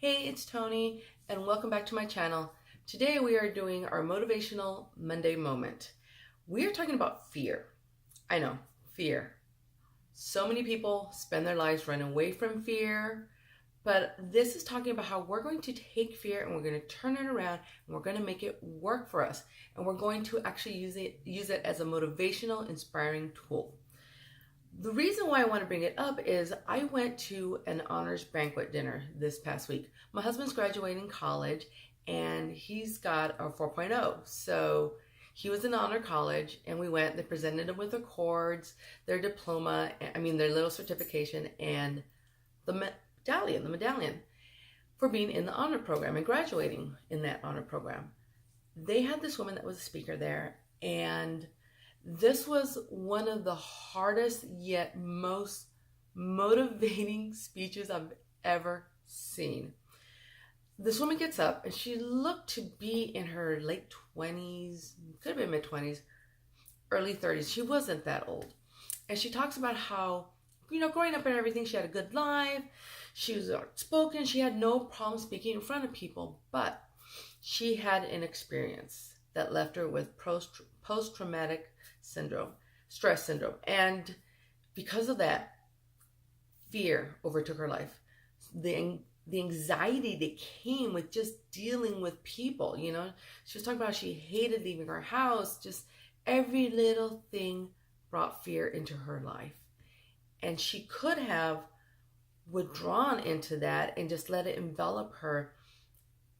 Hey, it's Tony, and welcome back to my channel. Today we are doing our Motivational Monday Moment. We are talking about fear. I know, fear. So many people spend their lives running away from fear, but this is talking about how we're going to take fear and we're going to turn it around and we're going to make it work for us. And we're going to actually use it as a motivational, inspiring tool. The reason why I want to bring it up is I went to an honors banquet dinner this past week. My husband's graduating college and he's got a 4.0. So he was in honor college and we went, they presented him with their cords, their diploma, their little certification and the medallion for being in the honor program and graduating in that honor program. They had this woman that was a speaker there, and this was one of the hardest yet most motivating speeches I've ever seen. This woman gets up and she looked to be in her late 20s, could have been mid 20s, early 30s. She wasn't that old. And she talks about how, growing up and everything, she had a good life. She was outspoken. She had no problem speaking in front of people, but she had an experience that left her with post-traumatic stress syndrome. And because of that, fear overtook her life. The anxiety that came with just dealing with people, she was talking about how she hated leaving her house. Just every little thing brought fear into her life. And she could have withdrawn into that and just let it envelop her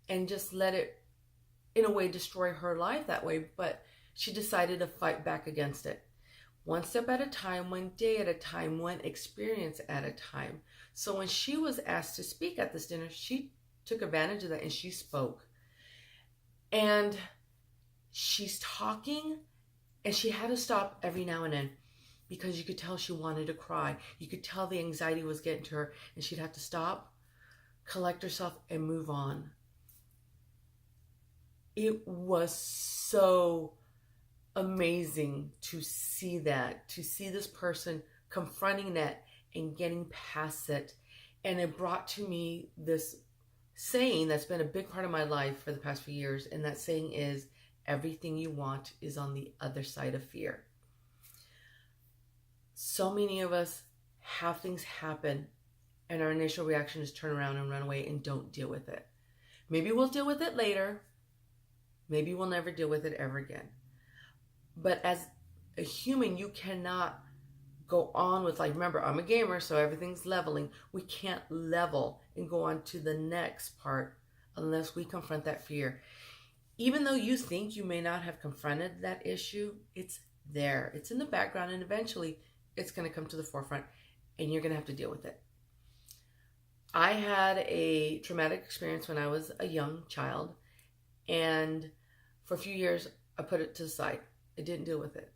and just let it, in a way, destroy her life that way. But she decided to fight back against it. One step at a time, one day at a time, one experience at a time. So when she was asked to speak at this dinner, she took advantage of that and she spoke. And she's talking and she had to stop every now and then because you could tell she wanted to cry. You could tell the anxiety was getting to her and she'd have to stop, collect herself, and move on. It was so amazing to see that, to see this person confronting that and getting past it. And it brought to me this saying that's been a big part of my life for the past few years. And that saying is, everything you want is on the other side of fear. So many of us have things happen and our initial reaction is turn around and run away and don't deal with it. Maybe we'll deal with it later. Maybe we'll never deal with it ever again. But as a human, you cannot go on with, remember, I'm a gamer, so everything's leveling. We can't level and go on to the next part unless we confront that fear. Even though you think you may not have confronted that issue, it's there. It's in the background, and eventually it's going to come to the forefront, and you're going to have to deal with it. I had a traumatic experience when I was a young child, and for a few years, I put it to the side. I didn't deal with it.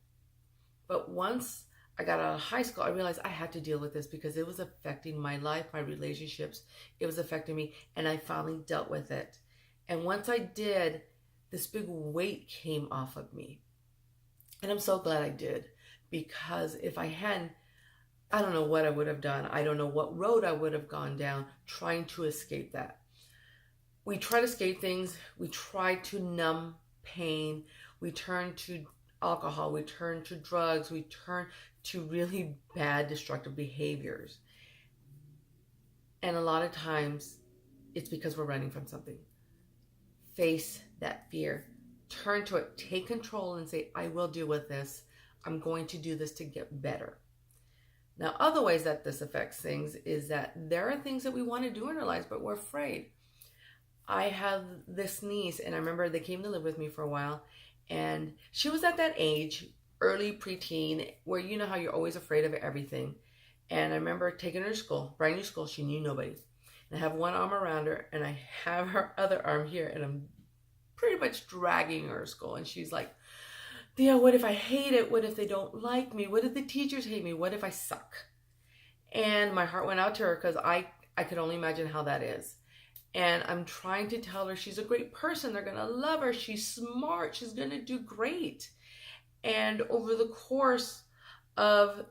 But once I got out of high school, I realized I had to deal with this because it was affecting my life, my relationships. It was affecting me, and I finally dealt with it. And once I did, this big weight came off of me. And I'm so glad I did, because if I hadn't, I don't know what I would have done. I don't know what road I would have gone down trying to escape that. We try to escape things. We try to numb pain. We turn to alcohol. We turn to drugs. We turn to really bad, destructive behaviors. And a lot of times it's because we're running from something. Face that fear. Turn to it. Take control and say, I will deal with this. I'm going to do this to get better. Now, other ways that this affects things is that there are things that we want to do in our lives, but we're afraid. I have this niece, and I remember they came to live with me for a while, and she was at that age, early preteen, where you know how you're always afraid of everything. And I remember taking her to school, brand new school, she knew nobody. And I have one arm around her, and I have her other arm here, and I'm pretty much dragging her to school. And she's like, Thea, what if I hate it? What if they don't like me? What if the teachers hate me? What if I suck? And my heart went out to her because I could only imagine how that is. And I'm trying to tell her she's a great person. They're going to love her. She's smart. She's going to do great. And over the course of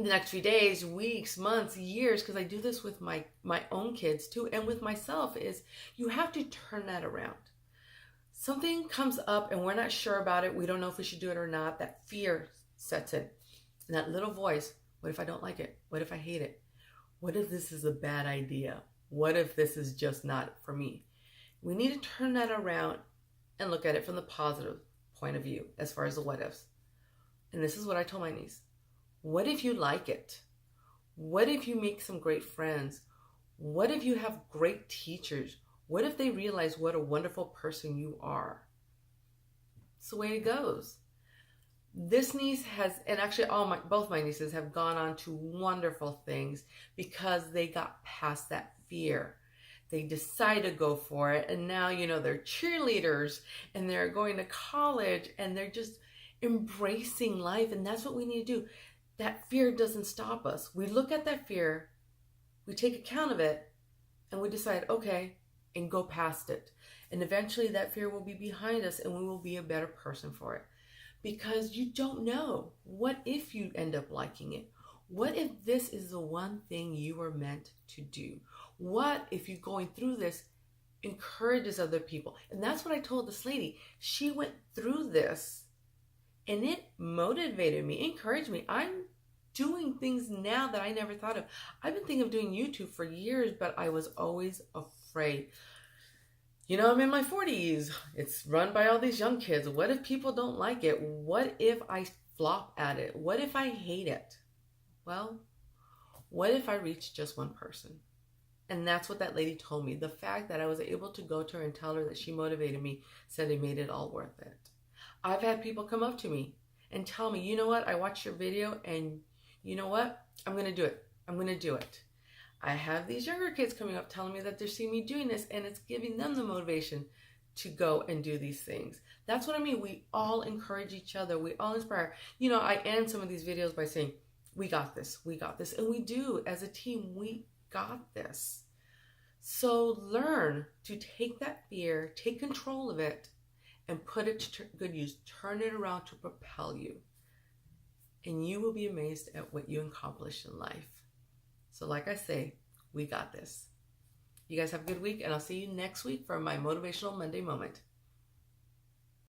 the next few days, weeks, months, years, because I do this with my own kids too, and with myself, is you have to turn that around. Something comes up and we're not sure about it. We don't know if we should do it or not. That fear sets in. And that little voice, what if I don't like it? What if I hate it? What if this is a bad idea? What if this is just not for me? We need to turn that around and look at it from the positive point of view as far as the what ifs. And this is what I told my niece. What if you like it? What if you make some great friends? What if you have great teachers? What if they realize what a wonderful person you are? It's the way it goes. This niece has, and actually both my nieces have gone on to wonderful things because they got past that fear. They decided to go for it, and now, they're cheerleaders, and they're going to college, and they're just embracing life, and that's what we need to do. That fear doesn't stop us. We look at that fear, we take account of it, and we decide, okay, and go past it. And eventually that fear will be behind us, and we will be a better person for it. Because you don't know. What if you end up liking it? What if this is the one thing you were meant to do? What if you going through this encourages other people? And that's what I told this lady. She went through this and it motivated me, encouraged me. I'm doing things now that I never thought of. I've been thinking of doing YouTube for years, but I was always afraid. I'm in my 40s. It's run by all these young kids. What if people don't like it? What if I flop at it? What if I hate it? Well, what if I reach just one person? And that's what that lady told me. The fact that I was able to go to her and tell her that she motivated me said it made it all worth it. I've had people come up to me and tell me, you know what? I watched your video and you know what? I'm going to do it. I'm going to do it. I have these younger kids coming up telling me that they're seeing me doing this, and it's giving them the motivation to go and do these things. That's what I mean. We all encourage each other. We all inspire. I end some of these videos by saying, we got this. We got this. And we do. As a team, we got this. So learn to take that fear, take control of it, and put it to good use. Turn it around to propel you. And you will be amazed at what you accomplish in life. So like I say, we got this. You guys have a good week, and I'll see you next week for my Motivational Monday Moment.